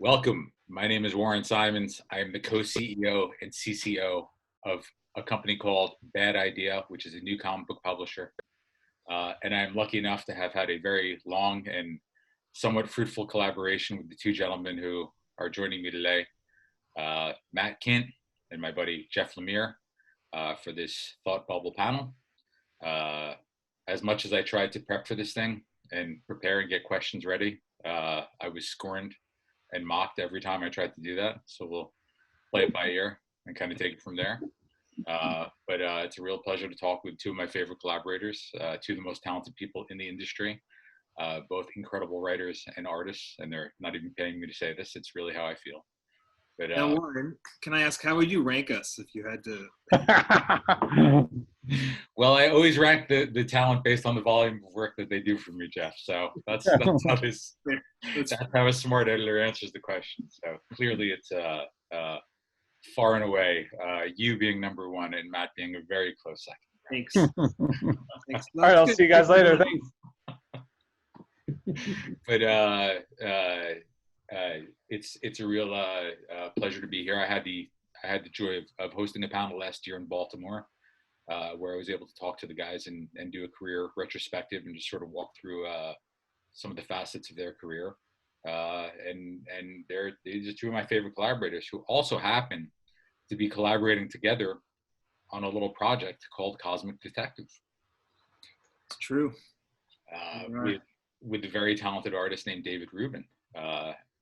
Welcome. My name is Warren Simons. I am the co-CEO and CCO of a company called Bad Idea, which is a new comic book publisher. And I'm lucky enough to have had a very long and somewhat fruitful collaboration with the two gentlemen who are joining me today, Matt Kindt and my buddy Jeff Lemire, for this Thought Bubble panel. As much as I tried to prep for this thing and prepare and get questions ready, I was scorned and mocked every time I tried to do that. So we'll play it by ear and kind of take it from there. But it's a real pleasure to talk with two of my favorite collaborators, two of the most talented people in the industry, both incredible writers and artists, and they're not even paying me to say this. It's really how I feel. But now, Warren, can I ask, how would you rank us if you had to? Well, I always rank the talent based on the volume of work that they do for me, Jeff. So that's how a smart editor answers the question. So clearly it's far and away you being number one and Matt being a very close second. Thanks. Thanks. All right, I'll see you guys later. Thanks. But it's a real pleasure to be here. I had the joy of hosting a panel last year in Baltimore, where I was able to talk to the guys and do a career retrospective and just sort of walk through some of the facets of their career. And they're just two of my favorite collaborators who also happen to be collaborating together on a little project called Cosmic Detective. It's true. With the very talented artist named David Rubin.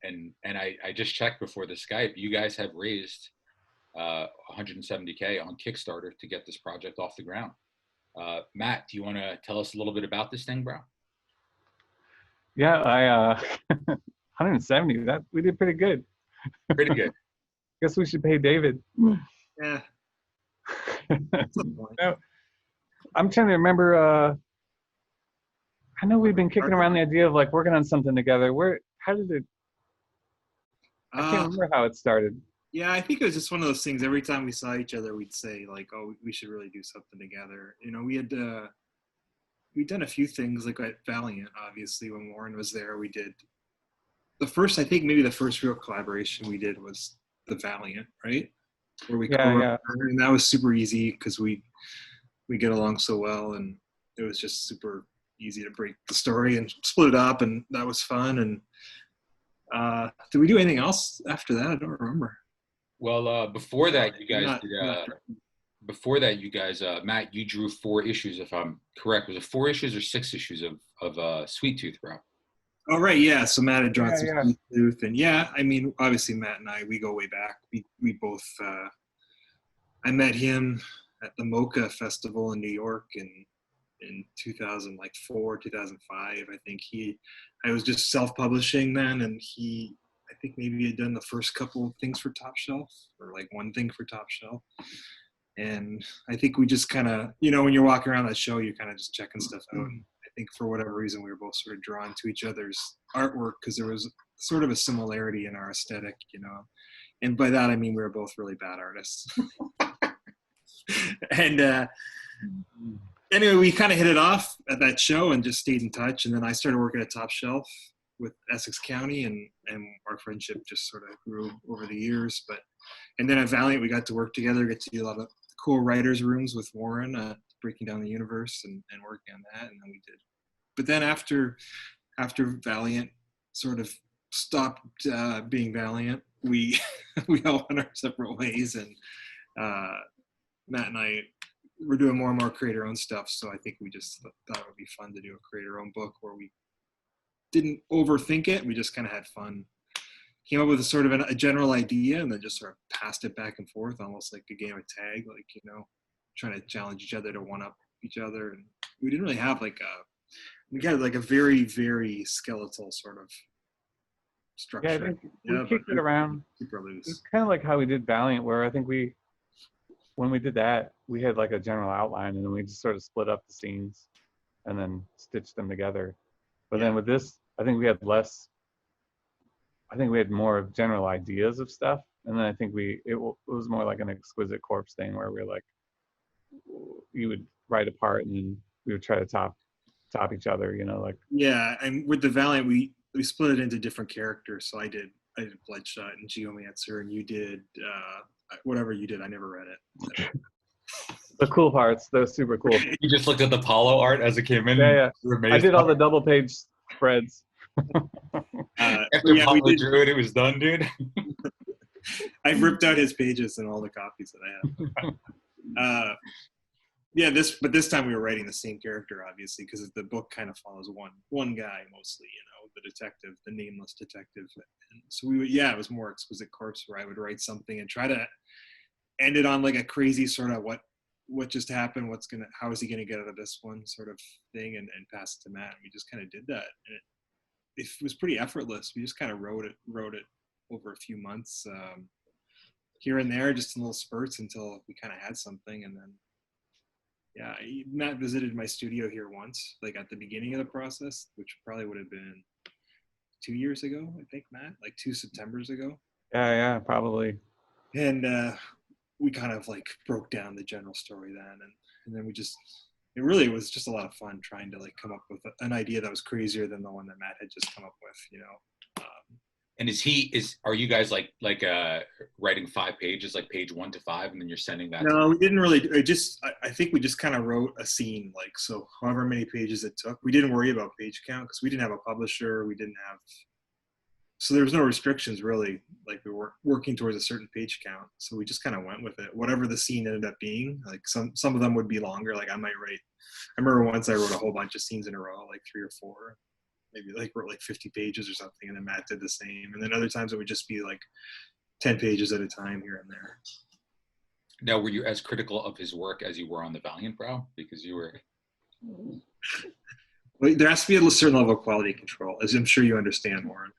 And I just checked before the Skype, you guys have raised $170K on Kickstarter to get this project off the ground. Matt, do you want to tell us a little bit about this thing, bro? Yeah, 170. That we did pretty good. Pretty good. Guess we should pay David. Yeah. No, I'm trying to remember. I know we've been kicking around the idea of like working on something together. How did it? I can't remember how it started. Yeah, I think it was just one of those things. Every time we saw each other, we'd say like, "Oh, we should really do something together." You know, we'd done a few things like at Valiant. Obviously, when Warren was there, we did the first. I think maybe the first real collaboration we did was the Valiant, right? Where we and that was super easy because we get along so well, and it was just super easy to break the story and split it up, and that was fun. And did we do anything else after that? I don't remember. Well, before that, you guys Matt, you drew 4 issues, if I'm correct. Was it 4 issues or 6 issues of Sweet Tooth, bro? Oh, right, yeah. So Matt had drawn some Sweet Tooth, and I mean, obviously Matt and I, we go way back. We both, I met him at the Mocha Festival in New York in 2004, 2005. I think I was just self-publishing then, and I think maybe he had done the first couple of things for Top Shelf, or like one thing for Top Shelf. And I think we just kind of, when you're walking around that show, you're kind of just checking stuff out. And I think for whatever reason, we were both sort of drawn to each other's artwork because there was sort of a similarity in our aesthetic, And by that, I mean, we were both really bad artists. And anyway, we kind of hit it off at that show and just stayed in touch. And then I started working at Top Shelf with Essex County, and our friendship just sort of grew over the years. And then at Valiant, we got to work together, get to do a lot of cool writers' rooms with Warren, breaking down the universe and working on that. And then we did. But then after Valiant sort of stopped being Valiant, we all went our separate ways. And Matt and I were doing more and more creator-owned stuff. So I think we just thought it would be fun to do a creator-owned book where we didn't overthink it. We just kind of had fun. Came up with a sort of a general idea and then just sort of passed it back and forth, almost like a game of tag, like, trying to challenge each other to one-up each other. And we didn't really have we had a very, very skeletal sort of structure. Yeah, I think we kicked it around. Super loose. It's kind of like how we did Valiant, where I think when we did that, we had like a general outline and then we just sort of split up the scenes and then stitched them together. But then with this, I think we had more general ideas of stuff. And then I think it was more like an Exquisite Corpse thing where we were like, you would write a part and then we would try to top each other, like. Yeah, and with the Valiant, we split it into different characters. So I did did Bloodshot and Geomancer, and you did whatever you did. I never read it. The cool parts, they're super cool. You just looked at the Apollo art as it came in. Yeah, yeah. You were I amazed did all by the double page spreads. After Pablo drew it, it was done, dude. I've ripped out his pages and all the copies that I have. But this time we were writing the same character, obviously, because the book kind of follows one guy mostly, the detective, the nameless detective. And so it was more Exquisite Corpse, where I would write something and try to end it on like a crazy sort of what just happened, how is he gonna get out of this one sort of thing, and pass it to Matt. And we just kind of did that, and it was pretty effortless. We just kind of wrote it over a few months, here and there, just in little spurts until we kind of had something. And then Matt visited my studio here once, like at the beginning of the process, which probably would have been 2 years ago, I think, Matt, like 2 Septembers ago. Yeah, probably. And we kind of like broke down the general story then, and then it really was just a lot of fun trying to like come up with an idea that was crazier than the one that Matt had just come up with, And are you guys like writing 5 pages, like page 1 to 5, and then you're sending that? No, we didn't really. I think we just kind of wrote a scene, like, so however many pages it took. We didn't worry about page count because we didn't have a publisher. So there was no restrictions really. Like, we weren't working towards a certain page count, so we just kind of went with it. Whatever the scene ended up being, like some of them would be longer. Like I remember once I wrote a whole bunch of scenes in a row, like 3 or 4. Maybe like wrote like 50 pages or something, and then Matt did the same. And then other times it would just be like 10 pages at a time here and there. Now, were you as critical of his work as you were on the Valiant Brow? Because you were. Well, there has to be a certain level of quality control, as I'm sure you understand, Warren.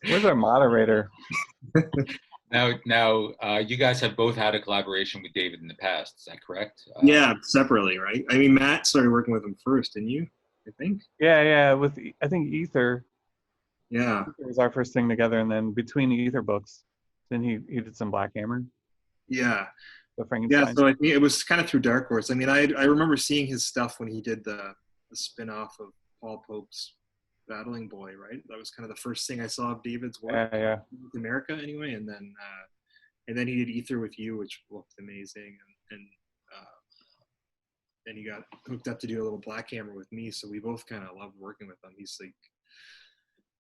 Where's our moderator? Now, you guys have both had a collaboration with David in the past. Is that correct? Yeah, separately, right? I mean, Matt started working with him first, didn't you? I think. Yeah, with I think Ether. Yeah, It was our first thing together, and then between the Ether books, then he did some Black Hammer. Yeah, The Frankenstein. yeah. So I think it was kind of through Dark Horse. I mean, I remember seeing his stuff when he did the spin-off of Paul Pope's Battling Boy, right? That was kind of the first thing I saw of David's work. Yeah. In America, anyway, and then he did Ether with You, which looked amazing, and then he got hooked up to do a little Black Hammer with me, so we both kind of loved working with him. He's like,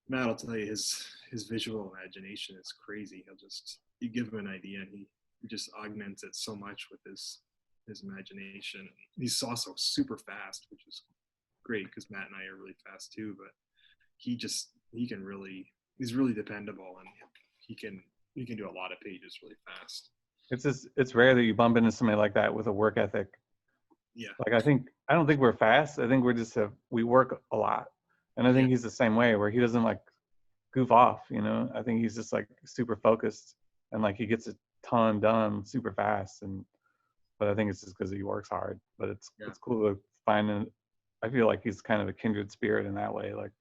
Matt, I'll tell you, his visual imagination is crazy. You give him an idea and he just augments it so much with his imagination. He's also super fast, which is great because Matt and I are really fast too, but he's really dependable, and he can do a lot of pages really fast. It's rare that you bump into somebody like that with a work ethic. Yeah. Like I don't think we're fast. I think we work a lot. And I think he's the same way, where he doesn't like goof off, I think he's just like super focused, and like he gets a ton done super fast. But I think it's just because he works hard. But it's cool to find I feel like he's kind of a kindred spirit in that way, like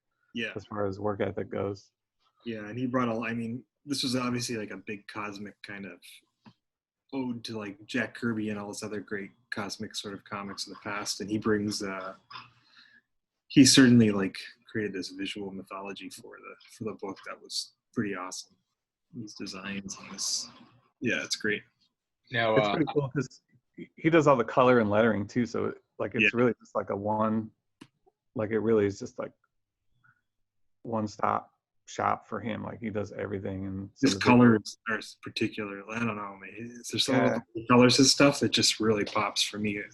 as far as work ethic goes. Yeah, and he brought this was obviously like a big cosmic kind of ode to like Jack Kirby and all this other great cosmic sort of comics in the past, and he brings he certainly like created this visual mythology for the book that was pretty awesome. These designs and this, it's great. Now it's pretty cool because he does all the color and lettering too, so it's really just like it really is just like one-stop shop for him. Like he does everything, and his colors are particular. I don't know, man. There's some of the colors and stuff that just really pops for me, and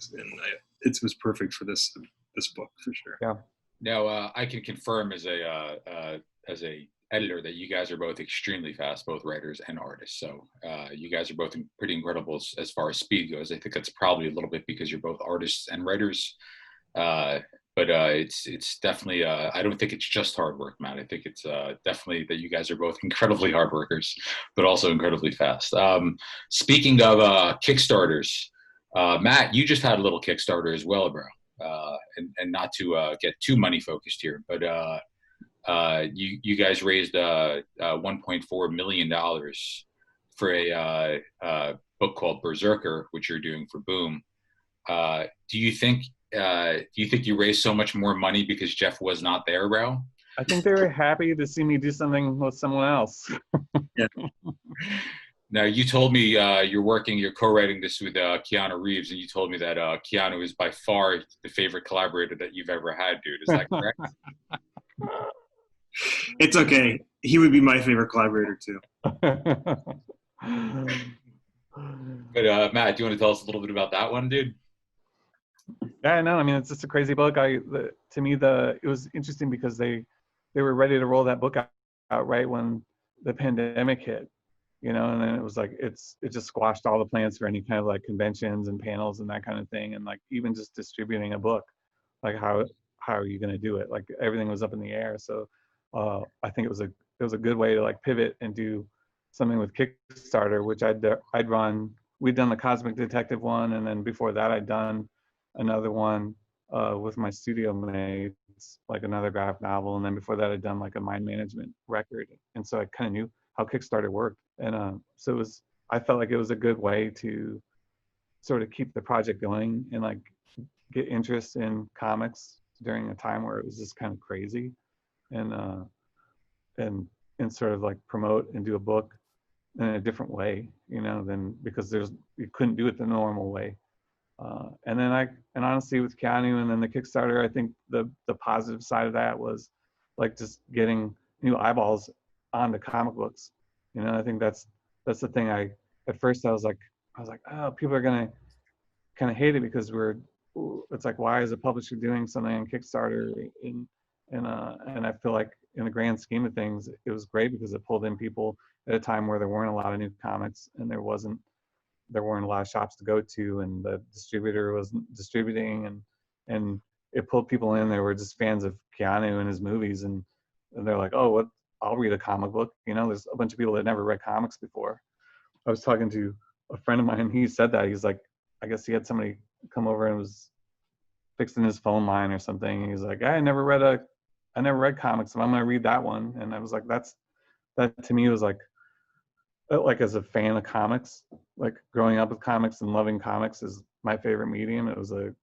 it was perfect for this book for sure. Yeah. Now I can confirm as a editor that you guys are both extremely fast, both writers and artists. So you guys are both pretty incredible as far as speed goes. I think that's probably a little bit because you're both artists and writers. But it's definitely, I don't think it's just hard work, Matt. I think it's definitely that you guys are both incredibly hard workers, but also incredibly fast. Speaking of Kickstarters, Matt, you just had a little Kickstarter as well, bro. And not to get too money focused here, but you guys raised $1.4 million for a book called Berserker, which you're doing for Boom. Do you think you raised so much more money because Jeff was not there, bro? I think they were happy to see me do something with someone else. Yeah. Now, you told me you're co-writing this with Keanu Reeves, and you told me that Keanu is by far the favorite collaborator that you've ever had, dude. Is that correct? It's okay. He would be my favorite collaborator too. But Matt, do you want to tell us a little bit about that one, dude? Yeah, no, I mean, it's just a crazy book. To me, it was interesting because they were ready to roll that book out right when the pandemic hit, and then it was like it just squashed all the plans for any kind of like conventions and panels and that kind of thing, and like even just distributing a book, like how are you going to do it? Like everything was up in the air. So I think it was a good way to like pivot and do something with Kickstarter, which I'd run. We'd done the Cosmic Detective one, and then before that I'd done another one with my studio mates, like another graphic novel, and then before that I'd done like a mind management record, and so I kind of knew how Kickstarter worked, and so I felt like it was a good way to sort of keep the project going and like get interest in comics during a time where it was just kind of crazy, and sort of like promote and do a book in a different way, than because you couldn't do it the normal way. And honestly with Keanu and then the Kickstarter, I think the positive side of that was like just getting new eyeballs on the comic books. I think that's the thing. At first I was like, oh, people are gonna kind of hate it because it's like, why is a publisher doing something on Kickstarter? And I feel like in the grand scheme of things, it was great because it pulled in people at a time where there weren't a lot of new comics and there weren't a lot of shops to go to, and the distributor wasn't distributing, and it pulled people in that were just fans of Keanu and his movies, and they're like, oh, what? I'll read a comic book. There's a bunch of people that never read comics before. I was talking to a friend of mine, and he said that. He's like, I guess he had somebody come over and was fixing his phone line or something. And he's like, I never read comics, and I'm gonna read that one. And I was like, that to me was like as a fan of comics, like growing up with comics and loving comics is my favorite medium. It was a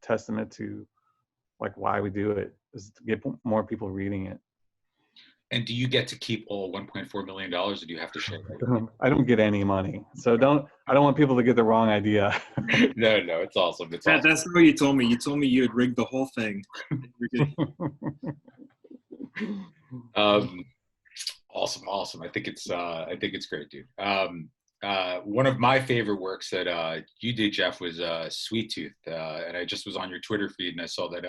testament to like why we do it, is to get more people reading it. And do you get to keep all $1.4 million, or do you have to share it? I don't get any money, so I don't want people to get the wrong idea. No, it's awesome. It's awesome. That's not what you told me. You told me you had rigged the whole thing. Awesome. I think it's great, dude. One of my favorite works that you did, Jeff, was Sweet Tooth, and I just was on your Twitter feed and I saw that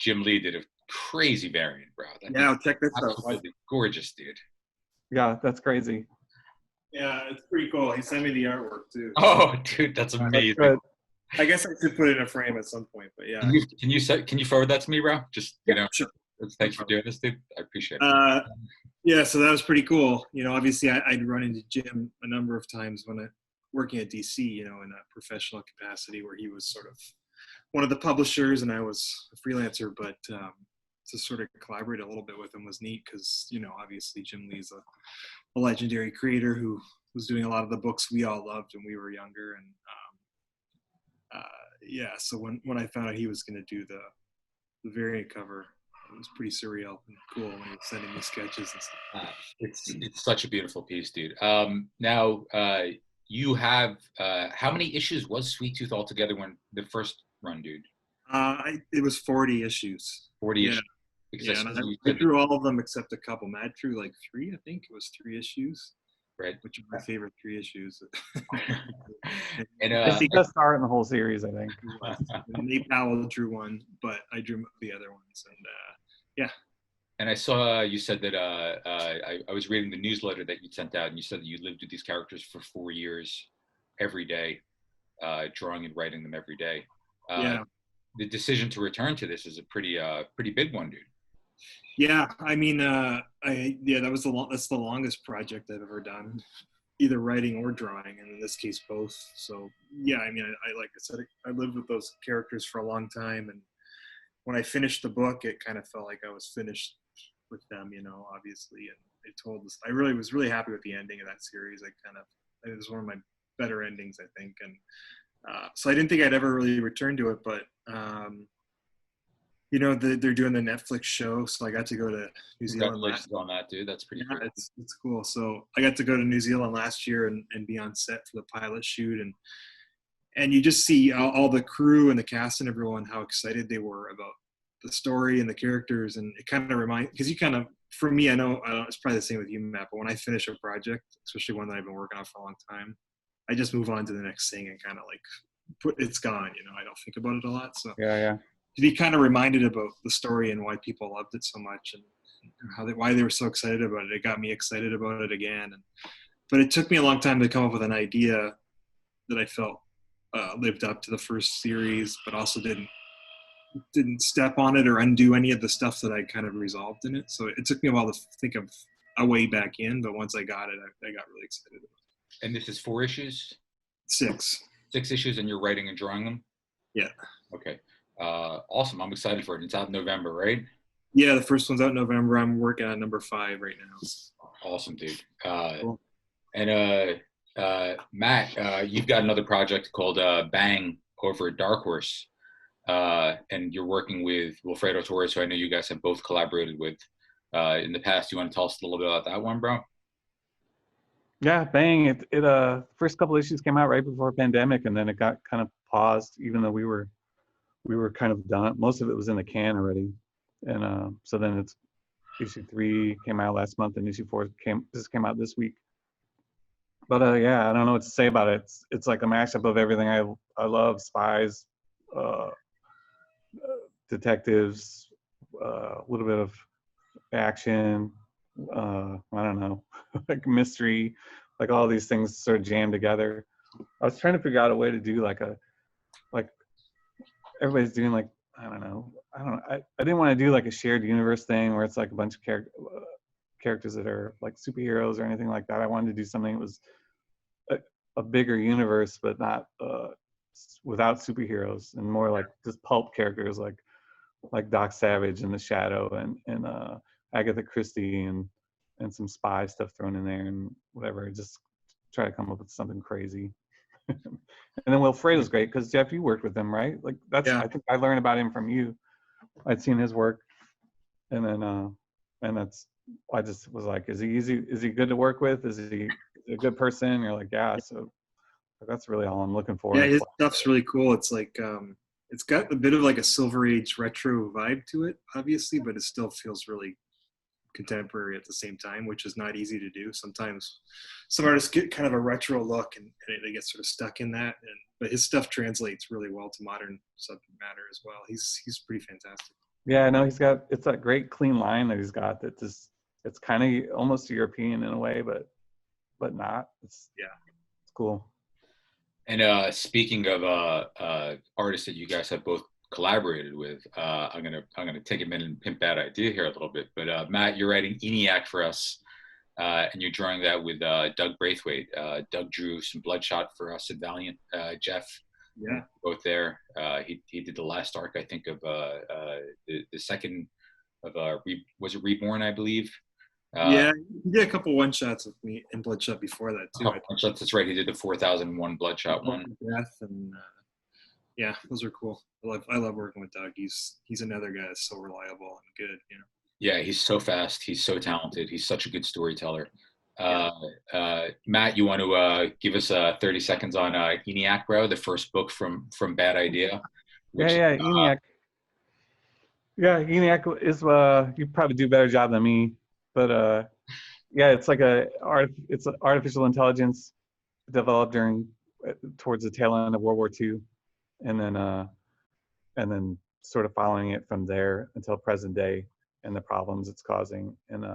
Jim Lee did a crazy variant, bro. Yeah, check this out. Gorgeous, dude. Yeah, that's crazy. Yeah, it's pretty cool. He sent me the artwork too. Oh, dude, that's amazing. That's I guess I should put it in a frame at some point, but yeah. Can you forward that to me, bro? Just sure. Thanks for doing this, dude. I appreciate it. Yeah, so that was pretty cool. Obviously I'd run into Jim a number of times when I working at DC, in a professional capacity where he was sort of one of the publishers and I was a freelancer, but to sort of collaborate a little bit with him was neat because, obviously Jim Lee's a legendary creator who was doing a lot of the books we all loved when we were younger. And so when I found out he was going to do the variant cover, it was pretty surreal and cool when he was sending me sketches and stuff. It's such a beautiful piece, dude. Now, you have, how many issues was Sweet Tooth altogether when the first run, dude? It was 40 issues. 40 issues. Because I drew all of them except a couple. Matt drew like 3, I think it was 3 issues. Right. Which are my favorite 3 issues. And he does start in the whole series, I think. And Nate Powell drew one, but I drew the other ones, and yeah. And I saw you said that I was reading the newsletter that you sent out, and you said that you lived with these characters for 4 years, every day, drawing and writing them every day. Yeah. The decision to return to this is a pretty big one, dude. Yeah, I mean, that's the longest project I've ever done, either writing or drawing, and in this case, both. So yeah, I mean, I like I said, I lived with those characters for a long time, and when I finished the book, it kind of felt like I was finished with them, obviously. And it told us, I really was really happy with the ending of that series. It was one of my better endings, I think, and so I didn't think I'd ever really return to it, but they're doing the Netflix show, so I got to go to New Zealand. Congratulations on that, dude. That's pretty cool. It's cool. So I got to go to New Zealand last year and be on set for the pilot shoot, and you just see all the crew and the cast and everyone how excited they were about the story and the characters, and it kind of reminds, because for me, I know it's probably the same with you, Matt, but when I finish a project, especially one that I've been working on for a long time, I just move on to the next thing and kind of like it's gone. I don't think about it a lot. So Yeah. to be kind of reminded about the story and why people loved it so much and why they were so excited about it, it got me excited about it again. But it took me a long time to come up with an idea that I felt lived up to the first series, but also didn't step on it or undo any of the stuff that I kind of resolved in it. So it took me a while to think of a way back in, but once I got it, I got really excited about it. And this is 4 issues? 6. 6 issues, and you're writing and drawing them? Yeah. Okay. Awesome. I'm excited for it. It's out in November, right? Yeah, the first one's out in November. I'm working on number 5 right now. Awesome, dude. Cool. And Matt, you've got another project called Bang over at Dark Horse. And you're working with Wilfredo Torres, who I know you guys have both collaborated with in the past. You want to tell us a little bit about that one, bro? Yeah, Bang. It first couple issues came out right before pandemic, and then it got kind of paused, even though we were kind of done. Most of it was in the can already, and so then it's issue 3 came out last month, and issue 4 came out this week. But yeah, I don't know what to say about it. It's like a mashup of everything I love: spies, detectives, a little bit of action, I don't know, like mystery, like all these things sort of jammed together. I was trying to figure out a way to do like everybody's doing like, I didn't want to do like a shared universe thing where it's like a bunch of characters that are like superheroes or anything like that. I wanted to do something that was a bigger universe, but not without superheroes, and more like just pulp characters like Doc Savage and the Shadow and Agatha Christie and some spy stuff thrown in there and whatever. Just try to come up with something crazy. And then Wilfredo's great because Jeff, you worked with him, right? Like I think I learned about him from you. I'd seen his work, and then I just was like, is he good to work with? Is he a good person? And you're like, yeah. So that's really all I'm looking for. Yeah, his stuff's really cool. It's like it's got a bit of like a Silver Age retro vibe to it, obviously, but it still feels really contemporary at the same time, which is not easy to do. Sometimes some artists get kind of a retro look and they get sort of stuck in that. But his stuff translates really well to modern subject matter as well. He's pretty fantastic. Yeah, no, it's that great clean line that he's got that just, it's kind of almost European in a way, but not. It's cool. And speaking of artists that you guys have both collaborated with, I'm gonna take a minute and pimp that idea here a little bit. But Matt, you're writing Eniac for us, and you're drawing that with Doug Braithwaite. Doug drew some Bloodshot for us at Valiant. Jeff, both there. He did the last arc, I think, of the second of was it Reborn, I believe. Yeah, he did a couple one-shots with me in Bloodshot before that too. One-shots, that's right. He did the 4001 Bloodshot one. Death and yeah, those are cool. I love working with Doug. He's another guy that's so reliable and good. Yeah, he's so fast. He's so talented. He's such a good storyteller. Matt, you want to give us 30 seconds on Eniac, bro, the first book from Bad Idea? Eniac. Eniac is you probably do a better job than me. But it's like it's an artificial intelligence developed towards the tail end of World War II, and then sort of following it from there until present day and the problems it's causing. And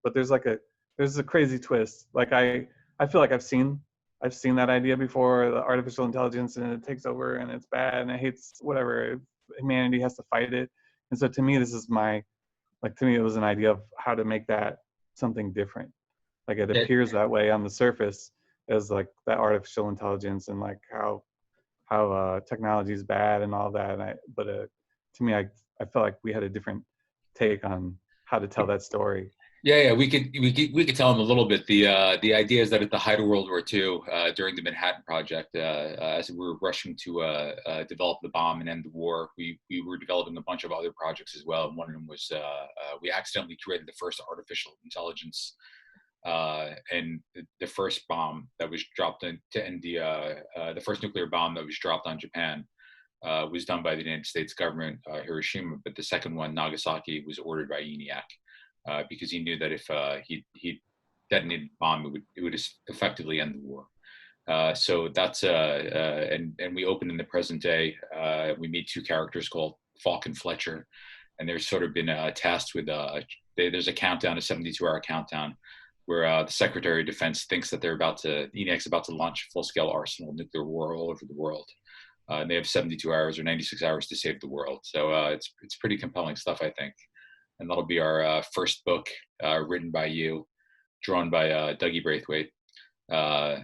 but there's a crazy twist. Like I feel like I've seen that idea before, the artificial intelligence, and it takes over and it's bad and it hates whatever. Humanity has to fight it. And so to me, to me, it was an idea of how to make that something different. Like it appears that way on the surface as like that artificial intelligence and like how technology is bad and all that. But to me, I felt like we had a different take on how to tell that story. Yeah, we could tell him a little bit. The idea is that at the height of World War II, during the Manhattan Project, as we were rushing to develop the bomb and end the war, we were developing a bunch of other projects as well. And one of them was we accidentally created the first artificial intelligence, and the first bomb that was dropped in, to end the first nuclear bomb that was dropped on Japan. Was done by the United States government, Hiroshima, but the second one, Nagasaki, was ordered by Eniac. Because he knew that if he detonated the bomb, it would effectively end the war. So that's and we open in the present day. We meet two characters called Falk and Fletcher, and they're sort of been tasked with there's a countdown, a 72-hour countdown, where the Secretary of Defense thinks that ENIAC's about to launch a full-scale arsenal of nuclear war all over the world. And they have 72 hours or 96 hours to save the world. So it's pretty compelling stuff, I think. And that'll be our first book, written by you, drawn by Dougie Braithwaite, and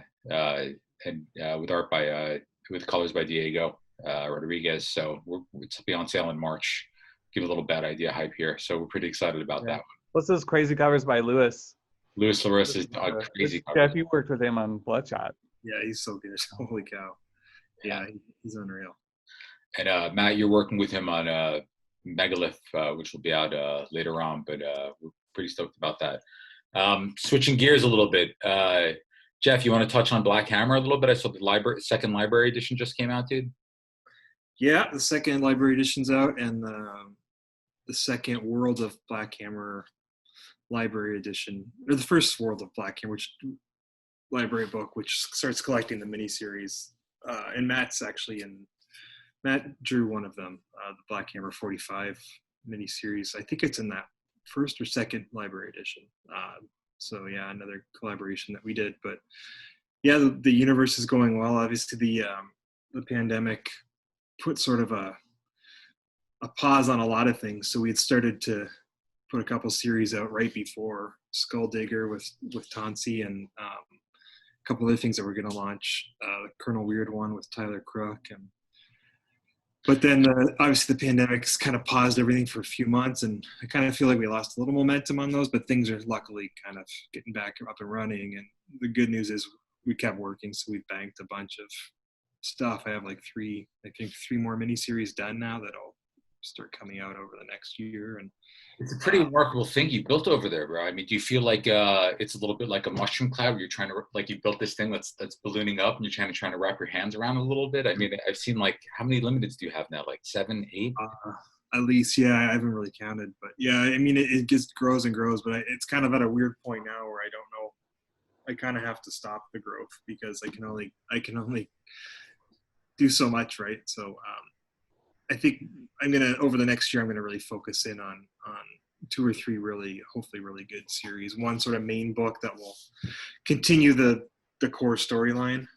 with art with colors by Diego Rodriguez. So it's be on sale in March. Give a little Bad Idea hype here. So we're pretty excited about that one. What's those crazy covers by Louis? Louis Larissa is crazy cover. Jeff, you worked with him on Bloodshot. Yeah, he's so good. Holy cow. Yeah, he's unreal. And Matt, you're working with him on Megalith, which will be out later on, but we're pretty stoked about that. Switching gears a little bit, Jeff, you want to touch on Black Hammer a little bit? I saw the second library edition just came out, dude. Yeah, the second library edition's out, and the second World of Black Hammer library edition, or the first World of Black Hammer library book, which starts collecting the miniseries. And Matt's actually Matt drew one of them, the Black Hammer 45 miniseries. I think it's in that first or second library edition. So yeah, another collaboration that we did. But yeah, the universe is going well. Obviously, the pandemic put sort of a pause on a lot of things. So we had started to put a couple series out right before Skull Digger with Tansy, and a couple other things that we're going to launch. The Colonel Weird one with Tyler Crook, but then obviously the pandemic's kind of paused everything for a few months, and I kind of feel like we lost a little momentum on those, but things are luckily kind of getting back up and running. And the good news is we kept working, so we banked a bunch of stuff. I have like three more miniseries done now that'll start coming out over the next year. And it's a pretty remarkable thing you built over there, bro. I mean, do you feel like it's a little bit like a mushroom cloud where you're trying to, like, you built this thing that's ballooning up and you're trying to wrap your hands around it a little bit? I mean, I've seen, like, how many limiteds do you have now? Like 7, 8? At least, yeah. I haven't really counted, but yeah, I mean, it just grows and grows, but it's kind of at a weird point now where I don't know. I kind of have to stop the growth because I can only do so much, right? So I think over the next year, I'm gonna really focus in on 2 or 3 hopefully really good series. One sort of main book that will continue the core storyline,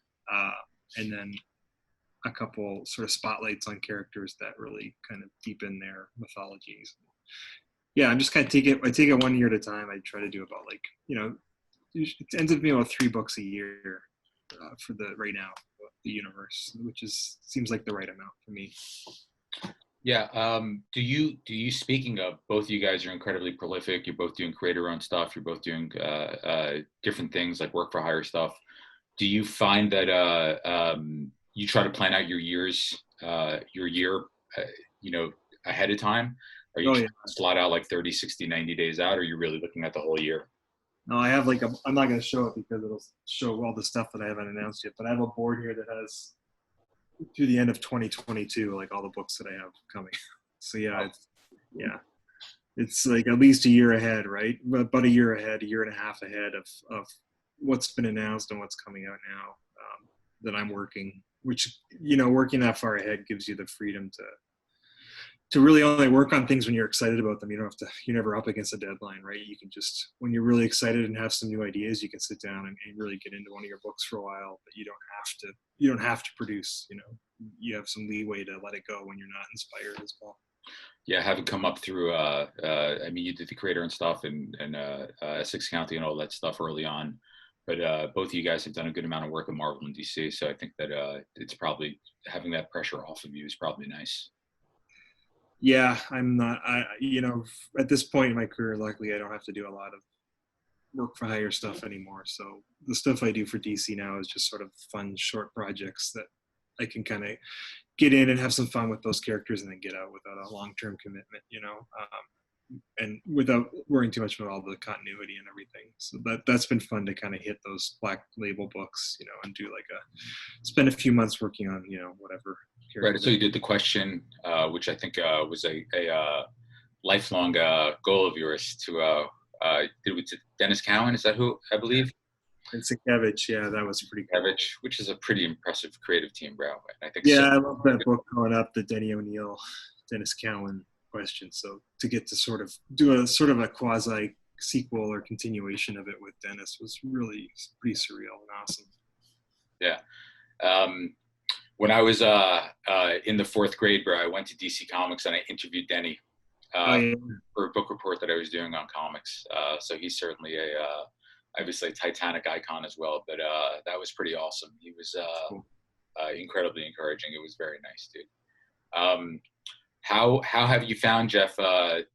and then a couple sort of spotlights on characters that really kind of deepen their mythologies. Yeah, I'm just kind of I take it 1 year at a time. I try to do about, like, it ends up being about 3 books a year for right now, the universe, which seems like the right amount for me. Yeah. Do you, speaking of, both of you guys are incredibly prolific. You're both doing creator-owned stuff. You're both doing different things like work for hire stuff. Do you find that you try to plan out your year ahead of time? Are you trying to slot out like 30, 60, 90 days out, or are you really looking at the whole year? No, I have I'm not going to show it because it'll show all the stuff that I haven't announced yet, but I have a board here that has through the end of 2022, like all the books that I have coming. So it's like at least a year ahead, right? About a year ahead, a year and a half ahead of what's been announced and what's coming out now, that I'm working, which, working that far ahead gives you the freedom to really only work on things when you're excited about them. You're never up against a deadline, right? You can just, when you're really excited and have some new ideas, you can sit down and really get into one of your books for a while, but you don't have to produce, you have some leeway to let it go when you're not inspired as well. Yeah, having come up through, you did the creator and stuff and Essex County and all that stuff early on, but both of you guys have done a good amount of work at Marvel and DC, so I think that it's probably, having that pressure off of you is probably nice. Yeah, I'm not, at this point in my career, luckily I don't have to do a lot of work for hire stuff anymore. So the stuff I do for DC now is just sort of fun, short projects that I can kind of get in and have some fun with those characters and then get out without a long-term commitment, and without worrying too much about all the continuity and everything. So that's been fun to kind of hit those black label books, and do spend a few months working on, whatever. Right. So you did The Question, which I think was a lifelong goal of yours to did with Dennis Cowan. Is that who I believe? And Sienkiewicz, yeah, that was pretty cool. Sienkiewicz, which is a pretty impressive creative team, bro. I think. Yeah, I love that book growing up, the Denny O'Neil, Dennis Cowan Question. So to get to sort of do a quasi sequel or continuation of it with Dennis was really pretty surreal and awesome. Yeah. When I was in the 4th grade, bro, I went to DC Comics and I interviewed Denny for a book report that I was doing on comics. So he's certainly obviously a Titanic icon as well, but that was pretty awesome. He was incredibly encouraging. It was very nice, dude. How have you found, Jeff? I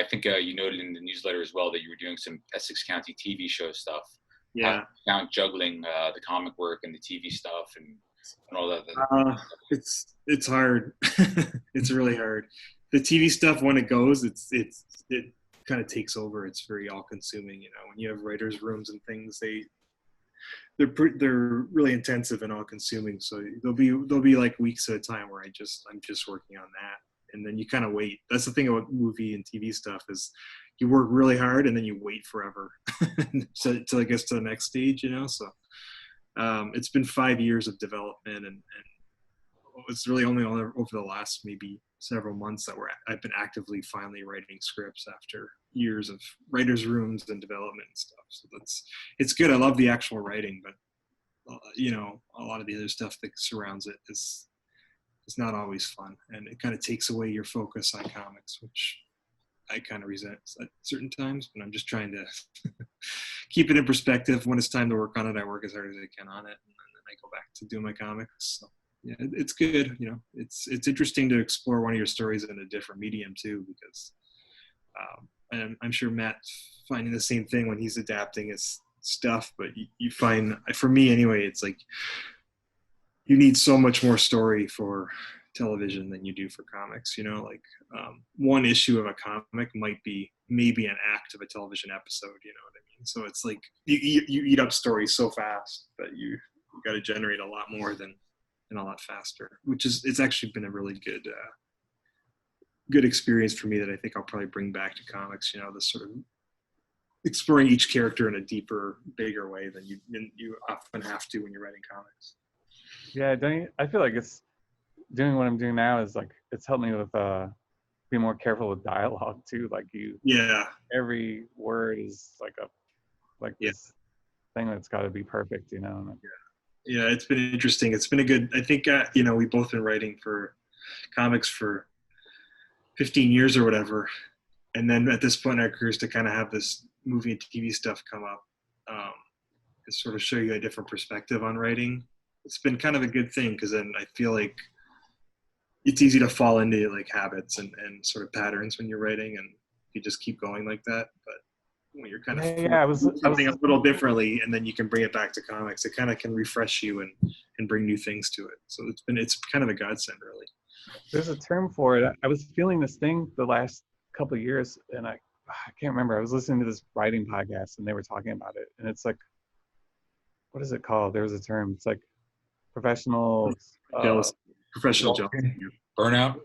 think you noted in the newsletter as well that you were doing some Essex County TV show stuff. Yeah. How you found juggling the comic work and the TV stuff and all that? It's hard. It's really hard. The TV stuff, when it goes, it kind of takes over. It's very all-consuming. When you have writers' rooms and things, they're really intensive and all-consuming. So there'll be like weeks at a time where I'm just working on that, and then you kind of wait. That's the thing about movie and TV stuff is you work really hard and then you wait forever so till it gets to the next stage. So it's been 5 years of development, and it's really only over the last maybe several months that I've been actively finally writing scripts after years of writers' rooms and development and stuff. So it's good. I love the actual writing, but a lot of the other stuff that surrounds it is not always fun, and it kind of takes away your focus on comics, which I kind of resent at certain times. But I'm just trying to keep it in perspective. When it's time to work on it, I work as hard as I can on it, and then I go back to do my comics. So yeah, it's good. It's interesting to explore one of your stories in a different medium too, because and I'm sure Matt's finding the same thing when he's adapting his stuff. But you find, for me anyway, it's like you need so much more story for television than you do for comics. One issue of a comic might be maybe an act of a television episode. You know what I mean? So it's like you eat up stories so fast that you got to generate a lot more than. And a lot faster, it's actually been a really good experience for me that I think I'll probably bring back to comics. This sort of exploring each character in a deeper, bigger way than you often have to when you're writing comics. Yeah, I feel like it's doing what I'm doing now is like it's helped me with be more careful with dialogue too. Like every word is this thing that's got to be perfect, Yeah, it's been interesting. It's been a good, I think, we've both been writing for comics for 15 years or whatever. And then at this point in our careers to kind of have this movie and TV stuff come up, to sort of show you a different perspective on writing. It's been kind of a good thing, because then I feel like it's easy to fall into like habits and sort of patterns when you're writing, and you just keep going like that. But when you're kind of something a little differently, and then you can bring it back to comics, it kind of can refresh you and bring new things to it. So it's kind of a godsend, really. There's a term for it. I was feeling this thing the last couple of years, and I can't remember. I was listening to this writing podcast, and they were talking about it, and it's like, what is it called? There was a term. It's like professional jealousy. Burnout.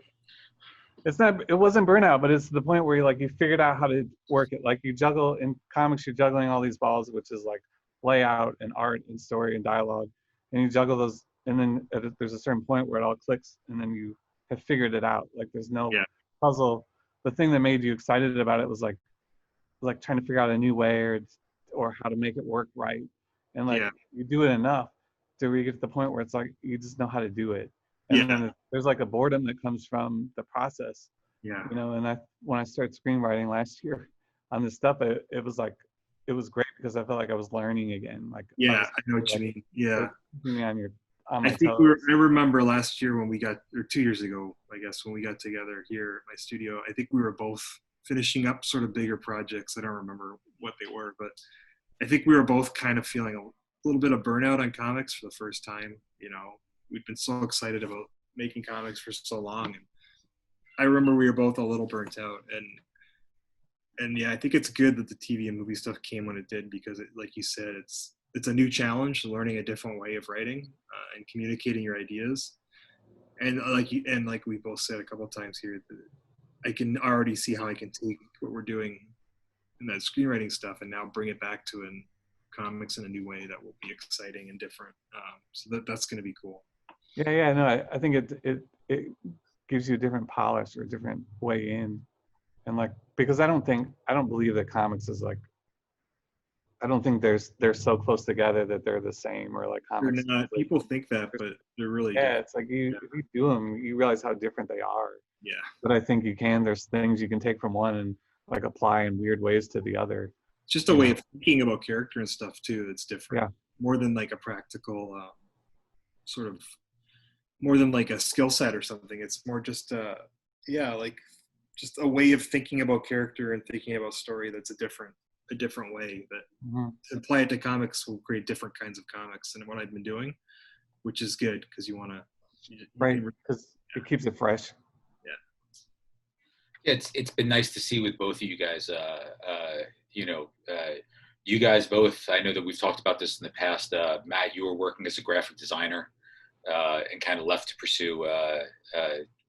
It wasn't burnout, but it's the point where you figured out how to work it. Like you juggle in comics, you're juggling all these balls, which is like layout and art and story and dialogue, and you juggle those, and then there's a certain point where it all clicks, and then you have figured it out. Like there's no puzzle. The thing that made you excited about it was like trying to figure out a new way or how to make it work right, and you do it enough to where you get to the point where it's like you just know how to do it. And then there's like a boredom that comes from the process. Yeah. And when I started screenwriting last year on this stuff, it was great because I felt like I was learning again. Like I know what you mean. Yeah. I remember last year when or 2 years ago, I guess, when we got together here at my studio, I think we were both finishing up sort of bigger projects. I don't remember what they were, but I think we were both kind of feeling a little bit of burnout on comics for the first time. You know, we'd been so excited about making comics for so long, and I remember we were both a little burnt out. And yeah, I think it's good that the TV and movie stuff came when it did, because like you said, it's a new challenge, learning a different way of writing and communicating your ideas. And like we both said a couple of times here, I can already see how I can take what we're doing in that screenwriting stuff and now bring it back to in comics in a new way that will be exciting and different. So that's going to be cool. Yeah, no, I think it gives you a different polish or a different way in. And like, because I don't believe that comics is like, I don't think they're so close together that they're the same, or like comics. People think that, but they're really different. It's like if you do them, you realize how different they are. Yeah. But I think there's things you can take from one and like apply in weird ways to the other. It's just a way of thinking about character and stuff too that's different. Yeah. More than like a practical sort of, more than like a skill set or something. It's more just like just a way of thinking about character and thinking about story that's a different way that to apply it to comics will create different kinds of comics than what I've been doing, which is good because you want to right, because it keeps it fresh. It's been nice to see with both of you guys. You guys both, I know that we've talked about this in the past. Matt, you were working as a graphic designer and kind of left to pursue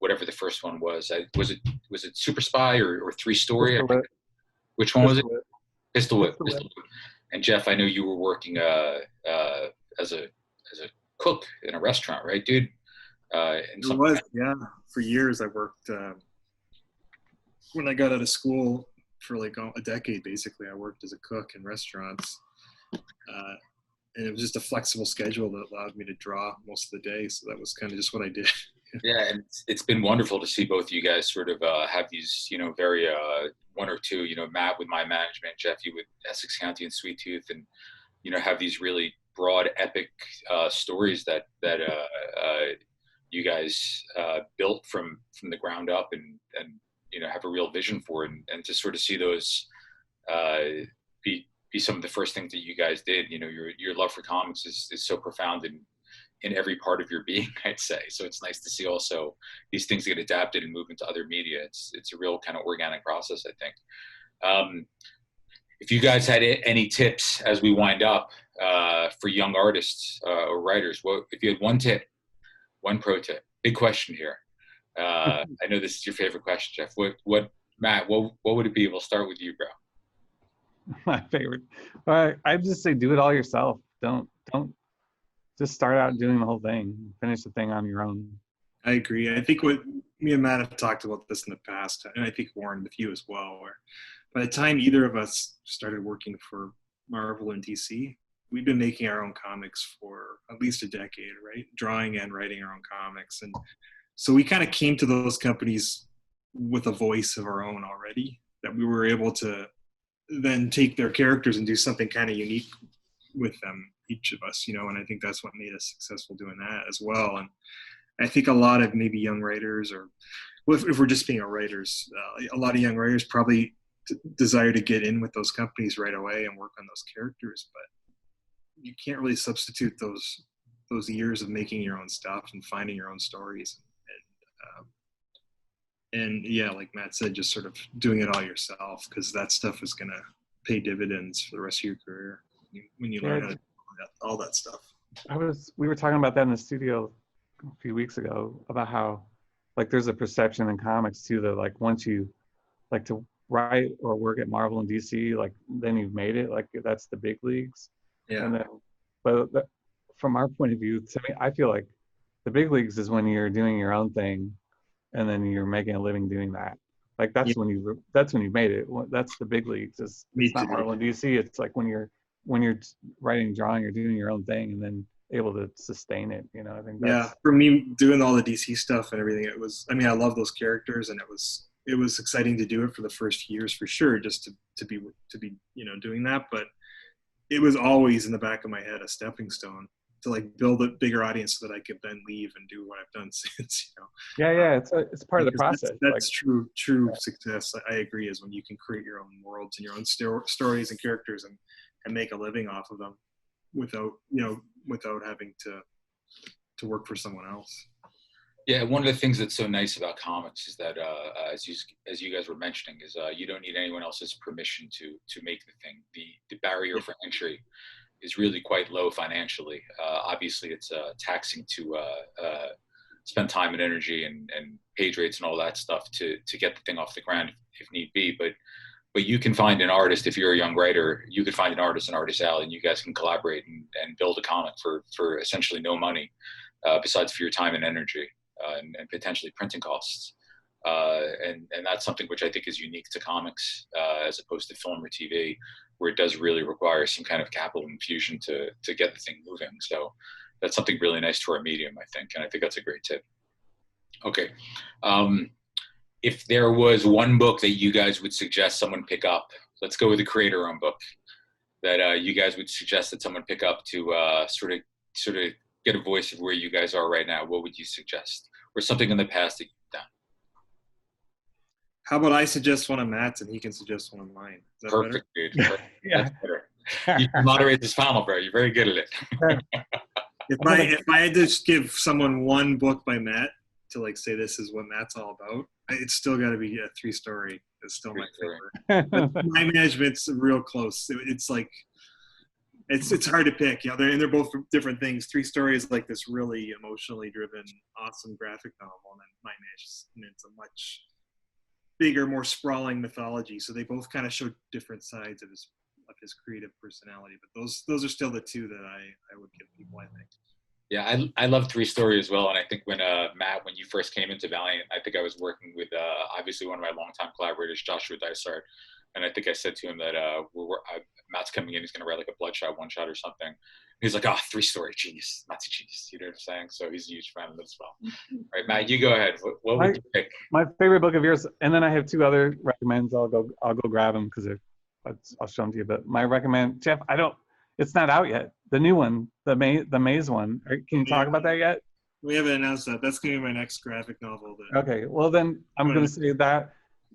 whatever the first one was. Was it Super Spy or Three Story? Which one was it? Pistol Whip. And Jeff, I know you were working as a cook in a restaurant, right, dude? For years I worked. When I got out of school, for like a decade, basically, I worked as a cook in restaurants. And it was just a flexible schedule that allowed me to draw most of the day. So that was kind of just what I did. Yeah, and it's been wonderful to see both of you guys sort of have these, very one or two, Matt with My Management, Jeff, you with Essex County and Sweet Tooth, and, have these really broad, epic stories that you guys built from the ground up and have a real vision for it, and to sort of see those be some of the first things that you guys did. Your love for comics is so profound in every part of your being, I'd say. So it's nice to see also these things get adapted and move into other media. It's a real kind of organic process, I think. If you guys had any tips as we wind up for young artists or writers, if you had one tip, one pro tip, big question here. I know this is your favorite question, Jeff. Matt, what would it be? We'll start with you, bro. My favorite. I'd just say do it all yourself. Don't just start out doing the whole thing. Finish the thing on your own. I agree. I think what me and Matt have talked about this in the past, and I think Warren with you as well, where by the time either of us started working for Marvel and DC, we've been making our own comics for at least a decade, right? Drawing and writing our own comics. And so we kind of came to those companies with a voice of our own already, that we were able to then take their characters and do something kind of unique with them, each of us, and I think that's what made us successful doing that as well. And I think a lot of maybe young writers, or if we're just being writers, a lot of young writers probably desire to get in with those companies right away and work on those characters, but you can't really substitute those years of making your own stuff and finding your own stories. And yeah, like Matt said, just sort of doing it all yourself, because that stuff is going to pay dividends for the rest of your career when you learn how to do all that stuff. We were talking about that in the studio a few weeks ago, about how like there's a perception in comics too that like once you like to write or work at Marvel and DC, like then you've made it, like that's the big leagues. Yeah. And then, from our point of view, to me, I feel like the big leagues is when you're doing your own thing, and then you're making a living doing that. Like that's when you made it. That's the big leagues. It's not Marvel and DC. It's like when you're writing, drawing, you're doing your own thing, and then able to sustain it. I think. For me, doing all the DC stuff and everything, it was. I mean, I love those characters, and it was exciting to do it for the first years for sure, just to be doing that. But it was always in the back of my head a stepping stone to like build a bigger audience so that I could then leave and do what I've done since. Yeah, it's part of the process. That's true success. I agree, is when you can create your own worlds and your own stories and characters, and and make a living off of them without having to work for someone else. Yeah, one of the things that's so nice about comics is that, as you guys were mentioning, is you don't need anyone else's permission to make the thing. The barrier for entry is really quite low financially. Obviously, it's taxing to spend time and energy and page rates and all that stuff to get the thing off the ground if need be. But you can find an artist, if you're a young writer, you could find an artist in Artist Alley, and you guys can collaborate and build a comic for essentially no money, besides for your time and energy. And potentially printing costs, and that's something which I think is unique to comics, as opposed to film or TV, where it does really require some kind of capital infusion to get the thing moving. So that's something really nice to our medium, I think, and I think that's a great tip. Okay, if there was one book that you guys would suggest someone pick up, let's go with a creator-owned book that you guys would suggest that someone pick up to sort of get a voice of where you guys are right now. What would you suggest, or something in the past that you've done? How about I suggest one of Matt's and he can suggest one of mine? Is that Perfect, better? dude. Perfect. Yeah. That's better. You can moderate this panel, bro. You're very good at it. If I had to just give someone one book by Matt to like say this is what Matt's all about, it's still got to be a 3-story. It's still my favorite. But my management's real close. It's like it's hard to pick. You know, they're both different things. 3-story is like this really emotionally driven, awesome graphic novel, and then my management's a much bigger, more sprawling mythology. So they both kind of show different sides of his creative personality. But those are still the two that I would give people, I think. Yeah, I love 3-story as well. And I think when Matt, when you first came into Valiant, I think I was working with obviously one of my longtime collaborators, Joshua Dysart. And I think I said to him that Matt's coming in, he's going to write like a Bloodshot one-shot or something. He's like, 3-story, genius. Matt's a genius. You know what I'm saying? So he's a huge fan of it as well. All right, Matt, you go ahead. What would you pick? My favorite book of yours, and then I have 2 other recommends. I'll go grab them because I'll show them to you. But my recommend, Jeff, it's not out yet. The new one, the Maze one. Can you talk about that yet? We haven't announced that. That's going to be my next graphic novel. Okay, well then I'm going to say that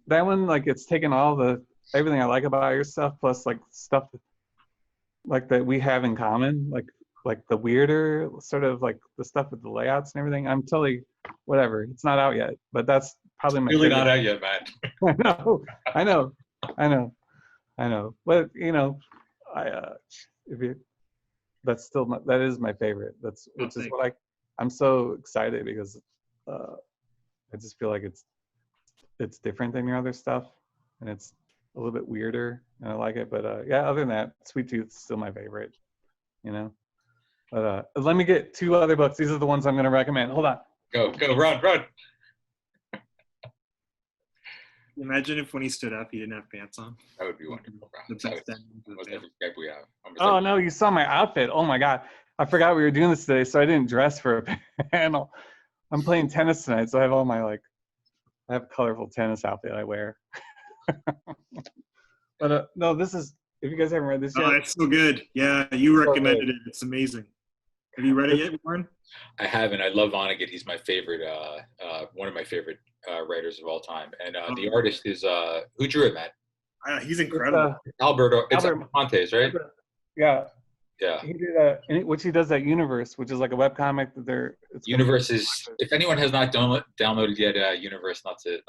one, like, it's taken all everything I like about your stuff, plus like stuff like that we have in common, like the weirder sort of like the stuff with the layouts and everything. I'm totally whatever. It's not out yet, but that's probably my really favorite. Not out yet, Matt. I know. But that is my favorite. Which is what I'm so excited because I just feel like it's different than your other stuff, and it's a little bit weirder, and I like it. But yeah, other than that, Sweet Tooth's still my favorite, you know. But let me get 2 other books. These are the ones I'm going to recommend. Hold on. Go, run. Imagine if when he stood up, he didn't have pants on. That would be wonderful, bro. The best Almost every Skype we have. Oh no, you saw my outfit. Oh my God, I forgot we were doing this today, so I didn't dress for a panel. I'm playing tennis tonight, so I have all my I have a colorful tennis outfit I wear. But no, this is, if you guys haven't read this yet. Oh, it's so good. Yeah, you recommended it. It's amazing. Have you read it yet, Warren? I haven't. I love Vonnegut. He's my favorite, one of my favorite writers of all time. And the artist is, who drew it, Matt? He's incredible. Albert Montes, right? Yeah. Yeah. He did which he does at Universe, which is like a webcomic that Universe is, if anyone has not downloaded yet, Universe, not to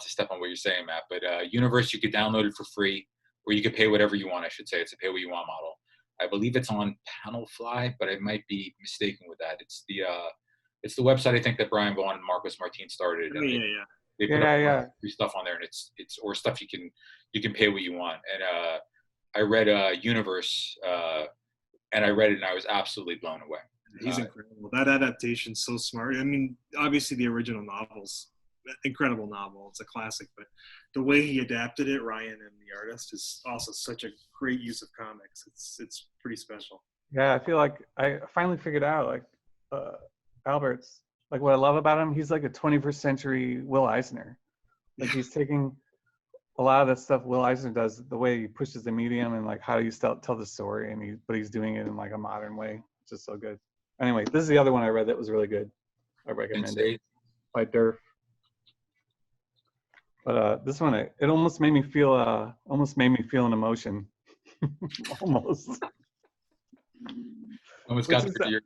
step on what you're saying, Matt, but Universe, you could download it for free, or you could pay whatever you want, I should say. It's a pay what you want model. I believe it's on Panelfly, but I might be mistaken with that. It's the website, I think, that Brian Vaughn and Marcos Martin started. Oh, and yeah. They put up free stuff on there, and it's or stuff you can pay what you want. And I read Universe, and I read it, and I was absolutely blown away. He's incredible. That adaptation's so smart. I mean, obviously the original novel's incredible novel. It's a classic, but the way he adapted it, Ryan and the artist, is also such a great use of comics. It's pretty special. Yeah, I feel like I finally figured out Albert's, like, what I love about him, he's like a 21st century Will Eisner. Like, he's taking a lot of that stuff Will Eisner does, the way he pushes the medium and like how you tell the story, but he's doing it in like a modern way. It's just so good. Anyway, this is the other one I read that was really good. I recommend it, by Durf. But this one, it almost made me feel an emotion. Almost. Almost Which got is, through your.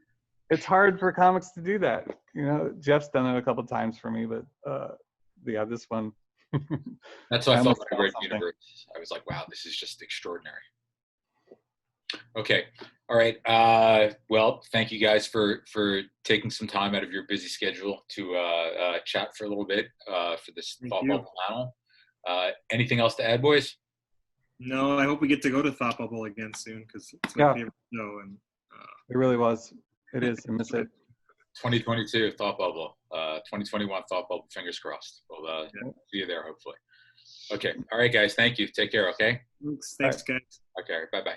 it's hard for comics to do that. You know, Jeff's done it a couple times for me, but yeah, this one. That's how I felt when I read something. Universe. I was like, wow, this is just extraordinary. Okay. All right. Well, thank you guys for taking some time out of your busy schedule to chat for a little bit for this Thank Thought you. Bubble panel. Anything else to add, boys? No, I hope we get to go to Thought Bubble again soon because it's my favorite show. And It really was. It is. I miss it. 2022 Thought Bubble. 2021 Thought Bubble. Fingers crossed. We'll see you there, hopefully. Okay. All right, guys. Thank you. Take care. Okay. thanks, guys. Okay. Bye-bye.